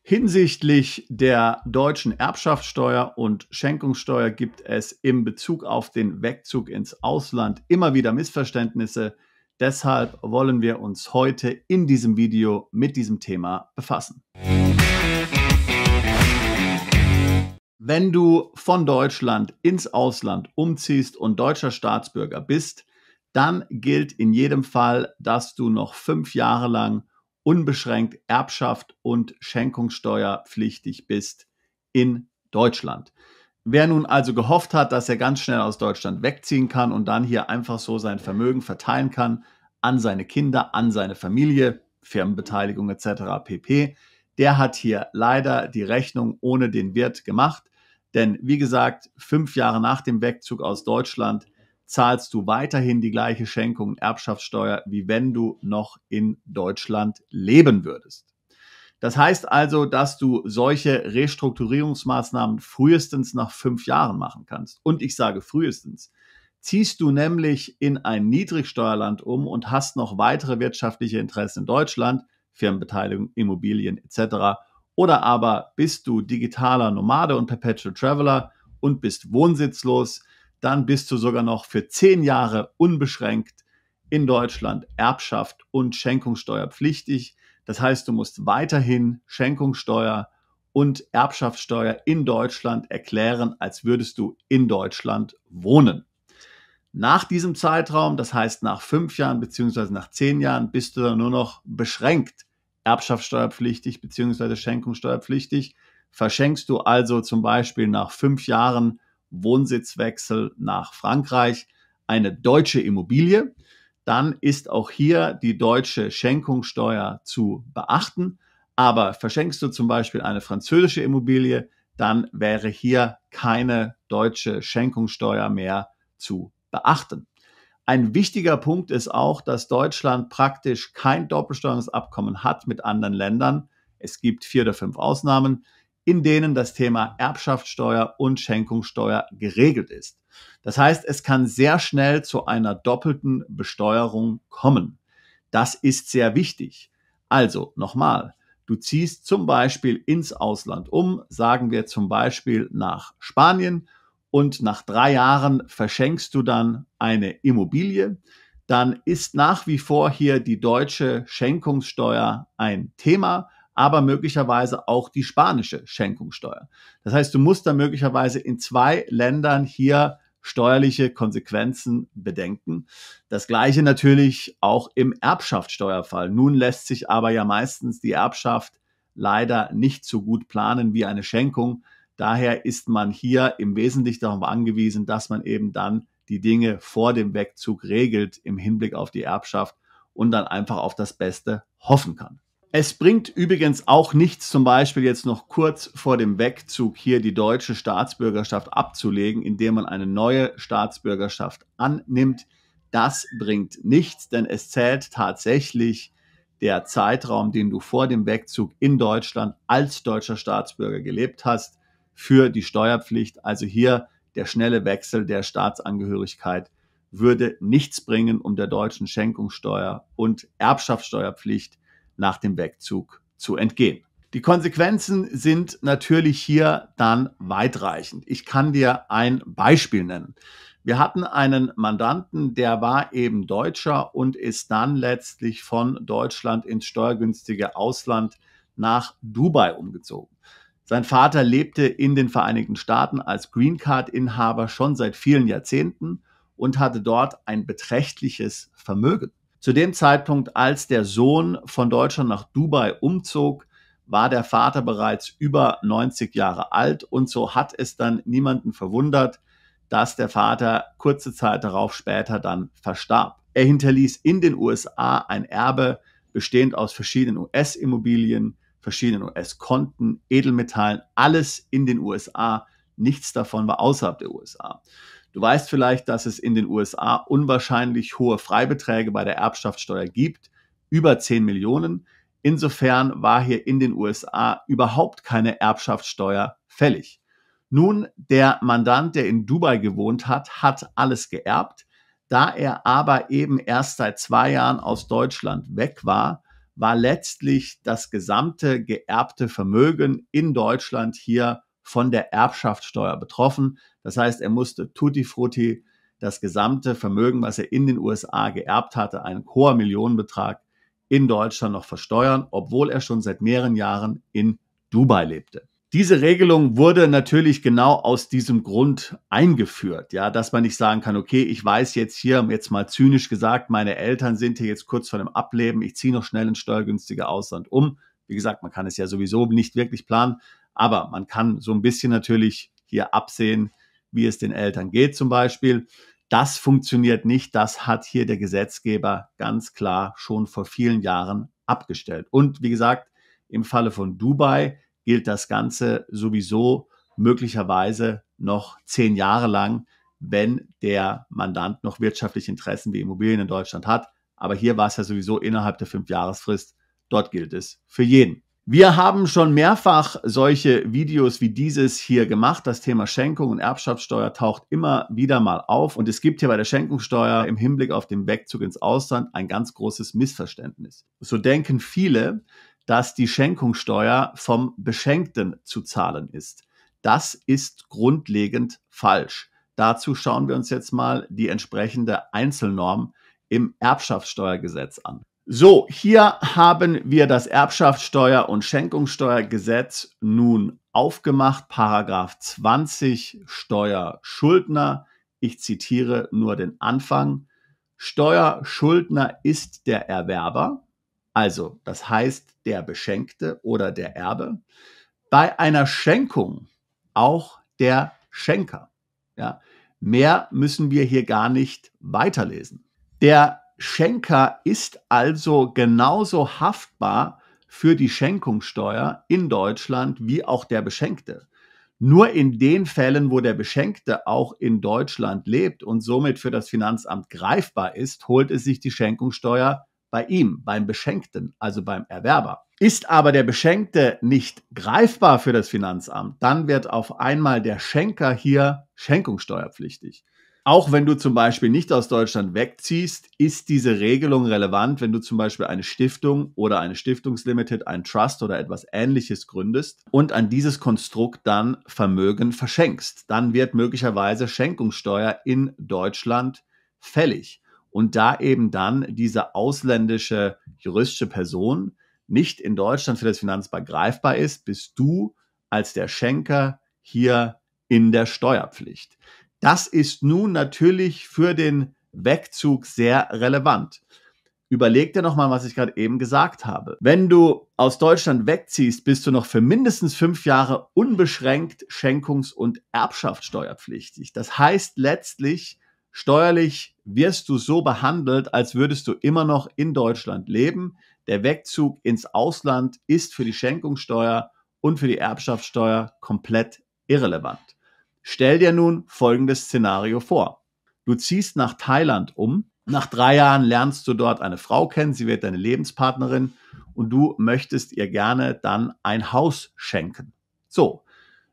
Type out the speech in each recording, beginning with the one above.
Hinsichtlich der deutschen Erbschaftssteuer und Schenkungssteuer gibt es in Bezug auf den Wegzug ins Ausland immer wieder Missverständnisse. Deshalb wollen wir uns heute in diesem Video mit diesem Thema befassen. Wenn du von Deutschland ins Ausland umziehst und deutscher Staatsbürger bist, dann gilt in jedem Fall, dass du noch 5 Jahre lang unbeschränkt Erbschaft und Schenkungssteuerpflichtig bist in Deutschland. Wer nun also gehofft hat, dass er ganz schnell aus Deutschland wegziehen kann und dann hier einfach so sein Vermögen verteilen kann an seine Kinder, an seine Familie, Firmenbeteiligung etc. pp., der hat hier leider die Rechnung ohne den Wirt gemacht. Denn wie gesagt, 5 Jahre nach dem Wegzug aus Deutschland zahlst du weiterhin die gleiche Schenkung und Erbschaftssteuer, wie wenn du noch in Deutschland leben würdest. Das heißt also, dass du solche Restrukturierungsmaßnahmen frühestens nach 5 Jahren machen kannst. Und ich sage frühestens. Ziehst du nämlich in ein Niedrigsteuerland um und hast noch weitere wirtschaftliche Interessen in Deutschland, Firmenbeteiligung, Immobilien etc., oder aber bist du digitaler Nomade und Perpetual Traveler und bist wohnsitzlos, dann bist du sogar noch für 10 Jahre unbeschränkt in Deutschland Erbschaft und Schenkungssteuer pflichtig. Das heißt, du musst weiterhin Schenkungssteuer und Erbschaftssteuer in Deutschland erklären, als würdest du in Deutschland wohnen. Nach diesem Zeitraum, das heißt nach 5 Jahren bzw. nach 10 Jahren, bist du dann nur noch beschränkt erbschaftssteuerpflichtig bzw. schenkungssteuerpflichtig. Verschenkst du also zum Beispiel nach 5 Jahren Wohnsitzwechsel nach Frankreich eine deutsche Immobilie, dann ist auch hier die deutsche Schenkungssteuer zu beachten. Aber verschenkst du zum Beispiel eine französische Immobilie, dann wäre hier keine deutsche Schenkungssteuer mehr zu beachten. Ein wichtiger Punkt ist auch, dass Deutschland praktisch kein Doppelsteuerungsabkommen hat mit anderen Ländern. Es gibt 4 oder 5 Ausnahmen, in denen das Thema Erbschaftssteuer und Schenkungssteuer geregelt ist. Das heißt, es kann sehr schnell zu einer doppelten Besteuerung kommen. Das ist sehr wichtig. Also nochmal, du ziehst zum Beispiel ins Ausland um, sagen wir zum Beispiel nach Spanien, und nach 3 Jahren verschenkst du dann eine Immobilie, dann ist nach wie vor hier die deutsche Schenkungssteuer ein Thema, aber möglicherweise auch die spanische Schenkungssteuer. Das heißt, du musst dann möglicherweise in 2 Ländern hier steuerliche Konsequenzen bedenken. Das Gleiche natürlich auch im Erbschaftssteuerfall. Nun lässt sich aber ja meistens die Erbschaft leider nicht so gut planen wie eine Schenkung. Daher ist man hier im Wesentlichen darauf angewiesen, dass man eben dann die Dinge vor dem Wegzug regelt im Hinblick auf die Erbschaft und dann einfach auf das Beste hoffen kann. Es bringt übrigens auch nichts, zum Beispiel jetzt noch kurz vor dem Wegzug hier die deutsche Staatsbürgerschaft abzulegen, indem man eine neue Staatsbürgerschaft annimmt. Das bringt nichts, denn es zählt tatsächlich der Zeitraum, den du vor dem Wegzug in Deutschland als deutscher Staatsbürger gelebt hast, für die Steuerpflicht. Also hier der schnelle Wechsel der Staatsangehörigkeit würde nichts bringen, um der deutschen Schenkungssteuer und Erbschaftssteuerpflicht nach dem Wegzug zu entgehen. Die Konsequenzen sind natürlich hier dann weitreichend. Ich kann dir ein Beispiel nennen. Wir hatten einen Mandanten, der war eben Deutscher und ist dann letztlich von Deutschland ins steuergünstige Ausland nach Dubai umgezogen. Sein Vater lebte in den Vereinigten Staaten als Green Card-Inhaber schon seit vielen Jahrzehnten und hatte dort ein beträchtliches Vermögen. Zu dem Zeitpunkt, als der Sohn von Deutschland nach Dubai umzog, war der Vater bereits über 90 Jahre alt und so hat es dann niemanden verwundert, dass der Vater kurze Zeit darauf später dann verstarb. Er hinterließ in den USA ein Erbe bestehend aus verschiedenen US-Immobilien, verschiedenen US-Konten, Edelmetallen, alles in den USA. Nichts davon war außerhalb der USA. Du weißt vielleicht, dass es in den USA unwahrscheinlich hohe Freibeträge bei der Erbschaftssteuer gibt, über 10 Millionen. Insofern war hier in den USA überhaupt keine Erbschaftssteuer fällig. Nun, der Mandant, der in Dubai gewohnt hat, hat alles geerbt. Da er aber eben erst seit 2 Jahren aus Deutschland weg war, war letztlich das gesamte geerbte Vermögen in Deutschland hier von der Erbschaftssteuer betroffen. Das heißt, er musste tutti frutti das gesamte Vermögen, was er in den USA geerbt hatte, ein hoher Millionenbetrag, in Deutschland noch versteuern, obwohl er schon seit mehreren Jahren in Dubai lebte. Diese Regelung wurde natürlich genau aus diesem Grund eingeführt, ja, dass man nicht sagen kann, okay, ich weiß jetzt mal zynisch gesagt, meine Eltern sind hier jetzt kurz vor dem Ableben, ich ziehe noch schnell ins steuergünstige Ausland um. Wie gesagt, man kann es ja sowieso nicht wirklich planen, aber man kann so ein bisschen natürlich hier absehen, wie es den Eltern geht zum Beispiel. Das funktioniert nicht, das hat hier der Gesetzgeber ganz klar schon vor vielen Jahren abgestellt. Und wie gesagt, im Falle von Dubai gilt das Ganze sowieso möglicherweise noch 10 Jahre lang, wenn der Mandant noch wirtschaftliche Interessen wie Immobilien in Deutschland hat. Aber hier war es ja sowieso innerhalb der 5-Jahresfrist. Dort gilt es für jeden. Wir haben schon mehrfach solche Videos wie dieses hier gemacht. Das Thema Schenkung und Erbschaftssteuer taucht immer wieder mal auf. Und es gibt hier bei der Schenkungssteuer im Hinblick auf den Wegzug ins Ausland ein ganz großes Missverständnis. So denken viele, dass die Schenkungssteuer vom Beschenkten zu zahlen ist. Das ist grundlegend falsch. Dazu schauen wir uns jetzt mal die entsprechende Einzelnorm im Erbschaftssteuergesetz an. So, hier haben wir das Erbschaftssteuer- und Schenkungssteuergesetz nun aufgemacht, Paragraph 20 Steuerschuldner. Ich zitiere nur den Anfang. Steuerschuldner ist der Erwerber, also das heißt der Beschenkte oder der Erbe, bei einer Schenkung auch der Schenker. Ja, mehr müssen wir hier gar nicht weiterlesen. Der Schenker ist also genauso haftbar für die Schenkungssteuer in Deutschland wie auch der Beschenkte. Nur in den Fällen, wo der Beschenkte auch in Deutschland lebt und somit für das Finanzamt greifbar ist, holt es sich die Schenkungssteuer bei ihm, beim Beschenkten, also beim Erwerber. Ist aber der Beschenkte nicht greifbar für das Finanzamt, dann wird auf einmal der Schenker hier schenkungssteuerpflichtig. Auch wenn du zum Beispiel nicht aus Deutschland wegziehst, ist diese Regelung relevant, wenn du zum Beispiel eine Stiftung oder eine Stiftungslimited, einen Trust oder etwas Ähnliches gründest und an dieses Konstrukt dann Vermögen verschenkst. Dann wird möglicherweise Schenkungssteuer in Deutschland fällig. Und da eben dann diese ausländische juristische Person nicht in Deutschland für das Finanzamt greifbar ist, bist du als der Schenker hier in der Steuerpflicht. Das ist nun natürlich für den Wegzug sehr relevant. Überleg dir nochmal, was ich gerade eben gesagt habe. Wenn du aus Deutschland wegziehst, bist du noch für mindestens 5 Jahre unbeschränkt Schenkungs- und Erbschaftssteuerpflichtig. Das heißt letztlich, steuerlich wirst du so behandelt, als würdest du immer noch in Deutschland leben. Der Wegzug ins Ausland ist für die Schenkungssteuer und für die Erbschaftssteuer komplett irrelevant. Stell dir nun folgendes Szenario vor. Du ziehst nach Thailand um. Nach 3 Jahren lernst du dort eine Frau kennen. Sie wird deine Lebenspartnerin und du möchtest ihr gerne dann ein Haus schenken. So,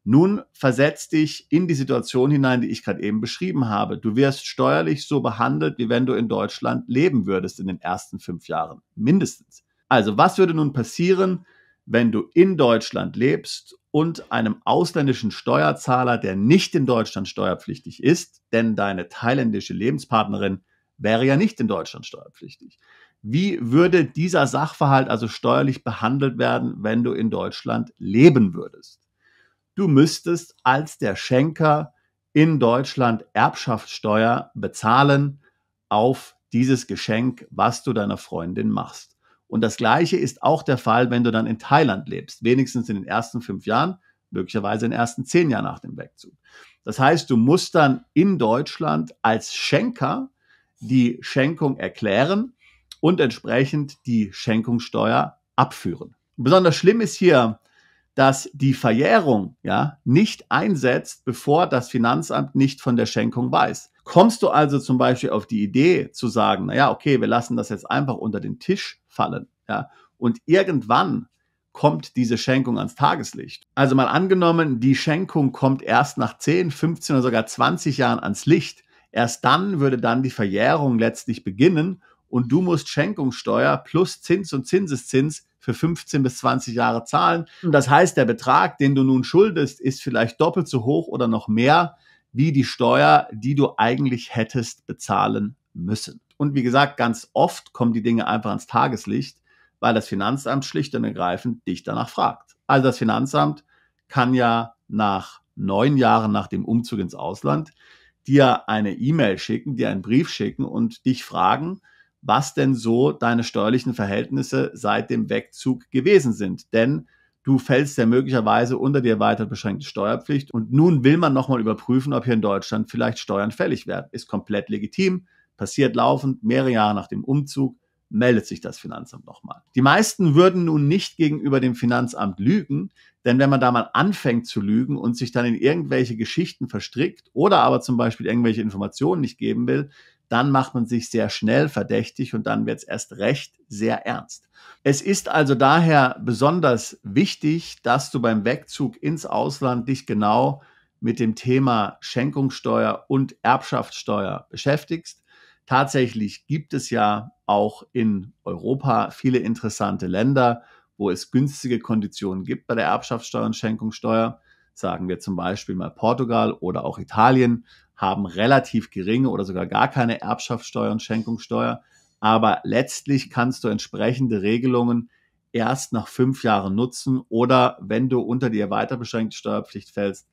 nun versetz dich in die Situation hinein, die ich gerade eben beschrieben habe. Du wirst steuerlich so behandelt, wie wenn du in Deutschland leben würdest in den ersten 5 Jahren. Mindestens. Also, was würde nun passieren, wenn du in Deutschland lebst und einem ausländischen Steuerzahler, der nicht in Deutschland steuerpflichtig ist, denn deine thailändische Lebenspartnerin wäre ja nicht in Deutschland steuerpflichtig. Wie würde dieser Sachverhalt also steuerlich behandelt werden, wenn du in Deutschland leben würdest? Du müsstest als der Schenker in Deutschland Erbschaftssteuer bezahlen auf dieses Geschenk, was du deiner Freundin machst. Und das Gleiche ist auch der Fall, wenn du dann in Thailand lebst, wenigstens in den ersten 5 Jahren, möglicherweise in den ersten 10 Jahren nach dem Wegzug. Das heißt, du musst dann in Deutschland als Schenker die Schenkung erklären und entsprechend die Schenkungssteuer abführen. Besonders schlimm ist hier, dass die Verjährung nicht einsetzt, bevor das Finanzamt nicht von der Schenkung weiß. Kommst du also zum Beispiel auf die Idee zu sagen, naja, okay, wir lassen das jetzt einfach unter den Tisch fallen, und irgendwann kommt diese Schenkung ans Tageslicht. Also mal angenommen, die Schenkung kommt erst nach 10, 15 oder sogar 20 Jahren ans Licht. Erst dann würde dann die Verjährung letztlich beginnen und du musst Schenkungssteuer plus Zins und Zinseszins für 15 bis 20 Jahre zahlen. Das heißt, der Betrag, den du nun schuldest, ist vielleicht doppelt so hoch oder noch mehr wie die Steuer, die du eigentlich hättest bezahlen müssen. Und wie gesagt, ganz oft kommen die Dinge einfach ans Tageslicht, weil das Finanzamt schlicht und ergreifend dich danach fragt. Also das Finanzamt kann ja nach 9 Jahren nach dem Umzug ins Ausland dir eine E-Mail schicken, dir einen Brief schicken und dich fragen, was denn so deine steuerlichen Verhältnisse seit dem Wegzug gewesen sind. Denn du fällst ja möglicherweise unter die erweitert beschränkte Steuerpflicht und nun will man nochmal überprüfen, ob hier in Deutschland vielleicht Steuern fällig werden. Ist komplett legitim, passiert laufend, mehrere Jahre nach dem Umzug meldet sich das Finanzamt nochmal. Die meisten würden nun nicht gegenüber dem Finanzamt lügen, denn wenn man da mal anfängt zu lügen und sich dann in irgendwelche Geschichten verstrickt oder aber zum Beispiel irgendwelche Informationen nicht geben will, dann macht man sich sehr schnell verdächtig und dann wird es erst recht sehr ernst. Es ist also daher besonders wichtig, dass du beim Wegzug ins Ausland dich genau mit dem Thema Schenkungssteuer und Erbschaftssteuer beschäftigst. Tatsächlich gibt es ja auch in Europa viele interessante Länder, wo es günstige Konditionen gibt bei der Erbschaftssteuer und Schenkungssteuer. Sagen wir zum Beispiel mal Portugal oder auch Italien, haben relativ geringe oder sogar gar keine Erbschaftssteuer und Schenkungssteuer. Aber letztlich kannst du entsprechende Regelungen erst nach 5 Jahren nutzen oder wenn du unter die erweitert beschränkte Steuerpflicht fällst,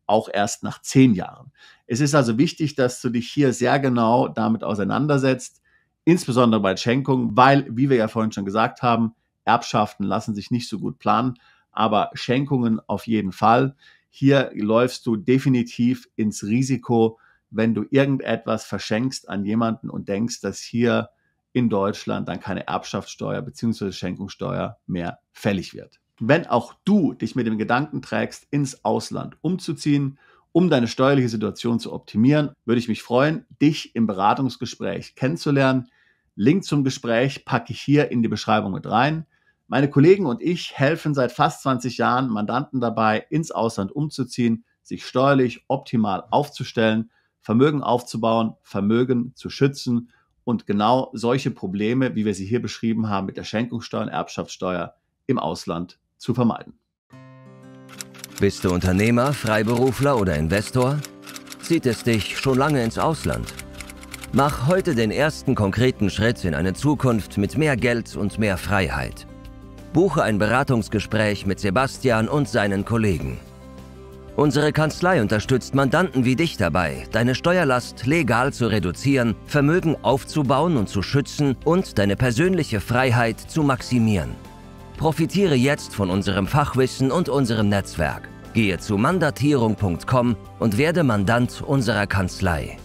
auch erst nach 10 Jahren. Es ist also wichtig, dass du dich hier sehr genau damit auseinandersetzt, insbesondere bei Schenkungen, weil, wie wir ja vorhin schon gesagt haben, Erbschaften lassen sich nicht so gut planen, aber Schenkungen auf jeden Fall. Hier läufst du definitiv ins Risiko, wenn du irgendetwas verschenkst an jemanden und denkst, dass hier in Deutschland dann keine Erbschaftssteuer bzw. Schenkungssteuer mehr fällig wird. Wenn auch du dich mit dem Gedanken trägst, ins Ausland umzuziehen, um deine steuerliche Situation zu optimieren, würde ich mich freuen, dich im Beratungsgespräch kennenzulernen. Link zum Gespräch packe ich hier in die Beschreibung mit rein. Meine Kollegen und ich helfen seit fast 20 Jahren Mandanten dabei, ins Ausland umzuziehen, sich steuerlich optimal aufzustellen, Vermögen aufzubauen, Vermögen zu schützen und genau solche Probleme, wie wir sie hier beschrieben haben, mit der Schenkungssteuer und Erbschaftssteuer im Ausland zu vermeiden. Bist du Unternehmer, Freiberufler oder Investor? Zieht es dich schon lange ins Ausland? Mach heute den ersten konkreten Schritt in eine Zukunft mit mehr Geld und mehr Freiheit. Buche ein Beratungsgespräch mit Sebastian und seinen Kollegen. Unsere Kanzlei unterstützt Mandanten wie dich dabei, deine Steuerlast legal zu reduzieren, Vermögen aufzubauen und zu schützen und deine persönliche Freiheit zu maximieren. Profitiere jetzt von unserem Fachwissen und unserem Netzwerk. Gehe zu mandatierung.com und werde Mandant unserer Kanzlei.